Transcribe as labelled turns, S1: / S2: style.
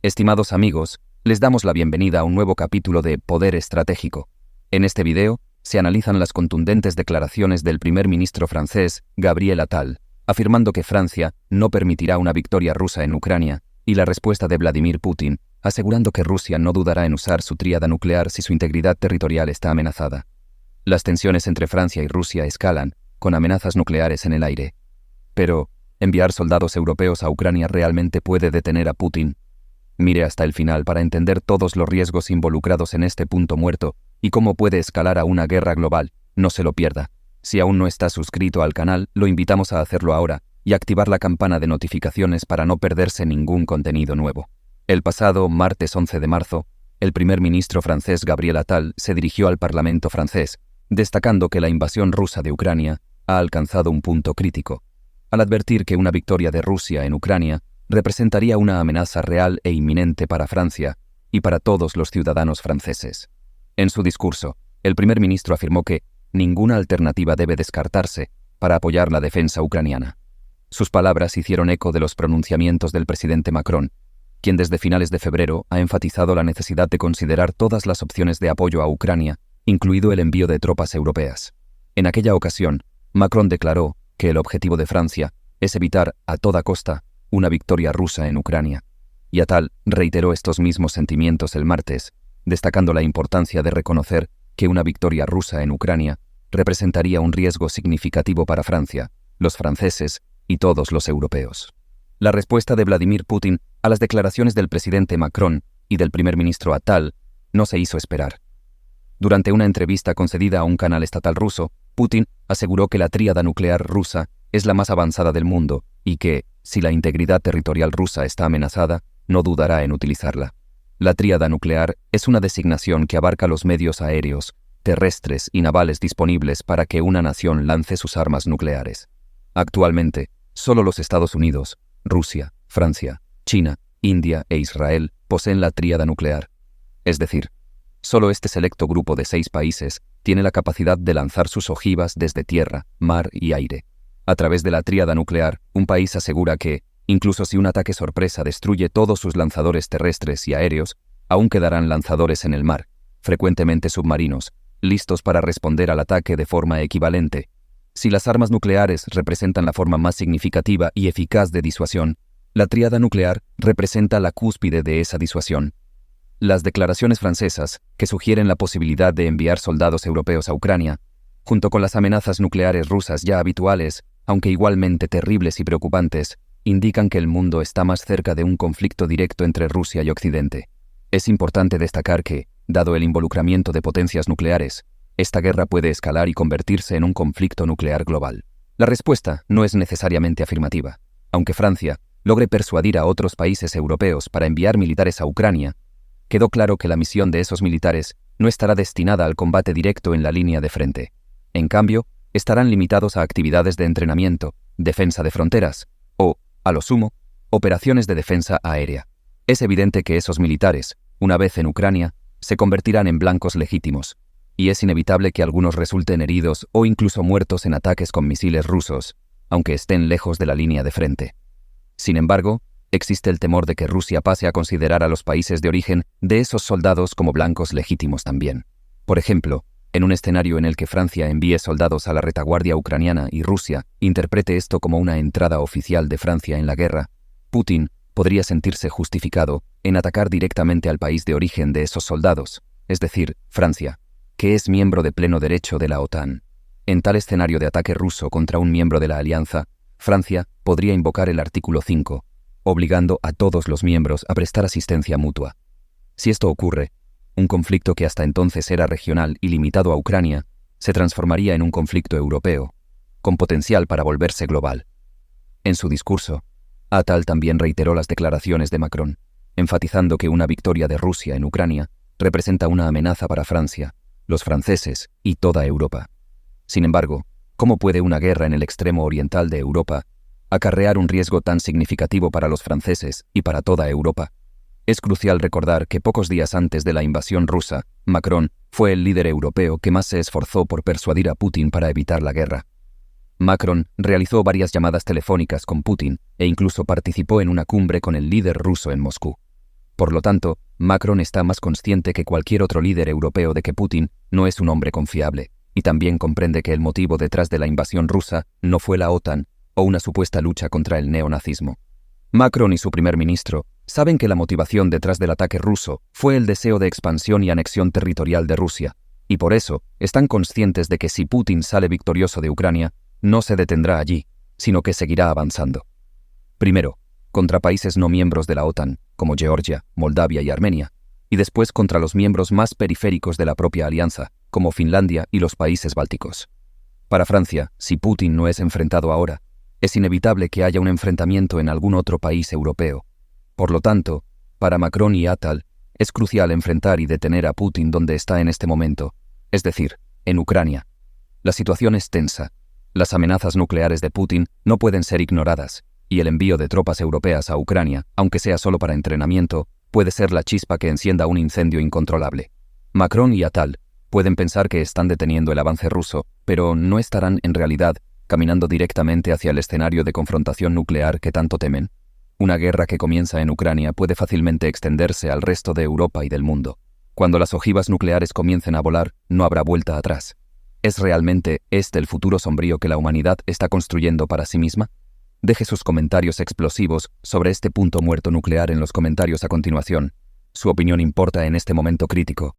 S1: Estimados amigos, les damos la bienvenida a un nuevo capítulo de Poder Estratégico. En este video se analizan las contundentes declaraciones del primer ministro francés, Gabriel Attal, afirmando que Francia no permitirá una victoria rusa en Ucrania, y la respuesta de Vladimir Putin, asegurando que Rusia no dudará en usar su tríada nuclear si su integridad territorial está amenazada. Las tensiones entre Francia y Rusia escalan, con amenazas nucleares en el aire. Pero, ¿enviar soldados europeos a Ucrania realmente puede detener a Putin? Mire hasta el final para entender todos los riesgos involucrados en este punto muerto y cómo puede escalar a una guerra global. No se lo pierda. Si aún no está suscrito al canal, lo invitamos a hacerlo ahora y activar la campana de notificaciones para no perderse ningún contenido nuevo. El pasado martes 11 de marzo, el primer ministro francés Gabriel Attal se dirigió al Parlamento francés, destacando que la invasión rusa de Ucrania ha alcanzado un punto crítico, al advertir que una victoria de Rusia en Ucrania representaría una amenaza real e inminente para Francia y para todos los ciudadanos franceses. En su discurso, el primer ministro afirmó que ninguna alternativa debe descartarse para apoyar la defensa ucraniana. Sus palabras hicieron eco de los pronunciamientos del presidente Macron, quien desde finales de febrero ha enfatizado la necesidad de considerar todas las opciones de apoyo a Ucrania, incluido el envío de tropas europeas. En aquella ocasión, Macron declaró que el objetivo de Francia es evitar a toda costa una victoria rusa en Ucrania, y Attal reiteró estos mismos sentimientos el martes, destacando la importancia de reconocer que una victoria rusa en Ucrania representaría un riesgo significativo para Francia, los franceses y todos los europeos. La respuesta de Vladimir Putin a las declaraciones del presidente Macron y del primer ministro Attal no se hizo esperar. Durante una entrevista concedida a un canal estatal ruso, Putin aseguró que la tríada nuclear rusa es la más avanzada del mundo y que, si la integridad territorial rusa está amenazada, no dudará en utilizarla. La tríada nuclear es una designación que abarca los medios aéreos, terrestres y navales disponibles para que una nación lance sus armas nucleares. Actualmente, solo los Estados Unidos, Rusia, Francia, China, India e Israel poseen la tríada nuclear. Es decir, solo este selecto grupo de 6 países tiene la capacidad de lanzar sus ojivas desde tierra, mar y aire. A través de la tríada nuclear, un país asegura que, incluso si un ataque sorpresa destruye todos sus lanzadores terrestres y aéreos, aún quedarán lanzadores en el mar, frecuentemente submarinos, listos para responder al ataque de forma equivalente. Si las armas nucleares representan la forma más significativa y eficaz de disuasión, la tríada nuclear representa la cúspide de esa disuasión. Las declaraciones francesas, que sugieren la posibilidad de enviar soldados europeos a Ucrania, junto con las amenazas nucleares rusas ya habituales, aunque igualmente terribles y preocupantes, indican que el mundo está más cerca de un conflicto directo entre Rusia y Occidente. Es importante destacar que, dado el involucramiento de potencias nucleares, esta guerra puede escalar y convertirse en un conflicto nuclear global. La respuesta no es necesariamente afirmativa. Aunque Francia logre persuadir a otros países europeos para enviar militares a Ucrania, quedó claro que la misión de esos militares no estará destinada al combate directo en la línea de frente. En cambio, estarán limitados a actividades de entrenamiento, defensa de fronteras o, a lo sumo, operaciones de defensa aérea. Es evidente que esos militares, una vez en Ucrania, se convertirán en blancos legítimos, y es inevitable que algunos resulten heridos o incluso muertos en ataques con misiles rusos, aunque estén lejos de la línea de frente. Sin embargo, existe el temor de que Rusia pase a considerar a los países de origen de esos soldados como blancos legítimos también. Por ejemplo, en un escenario en el que Francia envíe soldados a la retaguardia ucraniana y Rusia interprete esto como una entrada oficial de Francia en la guerra, Putin podría sentirse justificado en atacar directamente al país de origen de esos soldados, es decir, Francia, que es miembro de pleno derecho de la OTAN. En tal escenario de ataque ruso contra un miembro de la alianza, Francia podría invocar el artículo 5, obligando a todos los miembros a prestar asistencia mutua. Si esto ocurre, un conflicto que hasta entonces era regional y limitado a Ucrania, se transformaría en un conflicto europeo, con potencial para volverse global. En su discurso, Attal también reiteró las declaraciones de Macron, enfatizando que una victoria de Rusia en Ucrania representa una amenaza para Francia, los franceses y toda Europa. Sin embargo, ¿cómo puede una guerra en el extremo oriental de Europa acarrear un riesgo tan significativo para los franceses y para toda Europa? Es crucial recordar que pocos días antes de la invasión rusa, Macron fue el líder europeo que más se esforzó por persuadir a Putin para evitar la guerra. Macron realizó varias llamadas telefónicas con Putin e incluso participó en una cumbre con el líder ruso en Moscú. Por lo tanto, Macron está más consciente que cualquier otro líder europeo de que Putin no es un hombre confiable, y también comprende que el motivo detrás de la invasión rusa no fue la OTAN o una supuesta lucha contra el neonazismo. Macron y su primer ministro saben que la motivación detrás del ataque ruso fue el deseo de expansión y anexión territorial de Rusia, y por eso están conscientes de que si Putin sale victorioso de Ucrania, no se detendrá allí, sino que seguirá avanzando. Primero, contra países no miembros de la OTAN, como Georgia, Moldavia y Armenia, y después contra los miembros más periféricos de la propia alianza, como Finlandia y los países bálticos. Para Francia, si Putin no es enfrentado ahora, es inevitable que haya un enfrentamiento en algún otro país europeo. Por lo tanto, para Macron y Attal, es crucial enfrentar y detener a Putin donde está en este momento, es decir, en Ucrania. La situación es tensa. Las amenazas nucleares de Putin no pueden ser ignoradas, y el envío de tropas europeas a Ucrania, aunque sea solo para entrenamiento, puede ser la chispa que encienda un incendio incontrolable. Macron y Attal pueden pensar que están deteniendo el avance ruso, pero no estarán en realidad caminando directamente hacia el escenario de confrontación nuclear que tanto temen. Una guerra que comienza en Ucrania puede fácilmente extenderse al resto de Europa y del mundo. Cuando las ojivas nucleares comiencen a volar, no habrá vuelta atrás. ¿Es realmente este el futuro sombrío que la humanidad está construyendo para sí misma? Deje sus comentarios explosivos sobre este punto muerto nuclear en los comentarios a continuación. Su opinión importa en este momento crítico.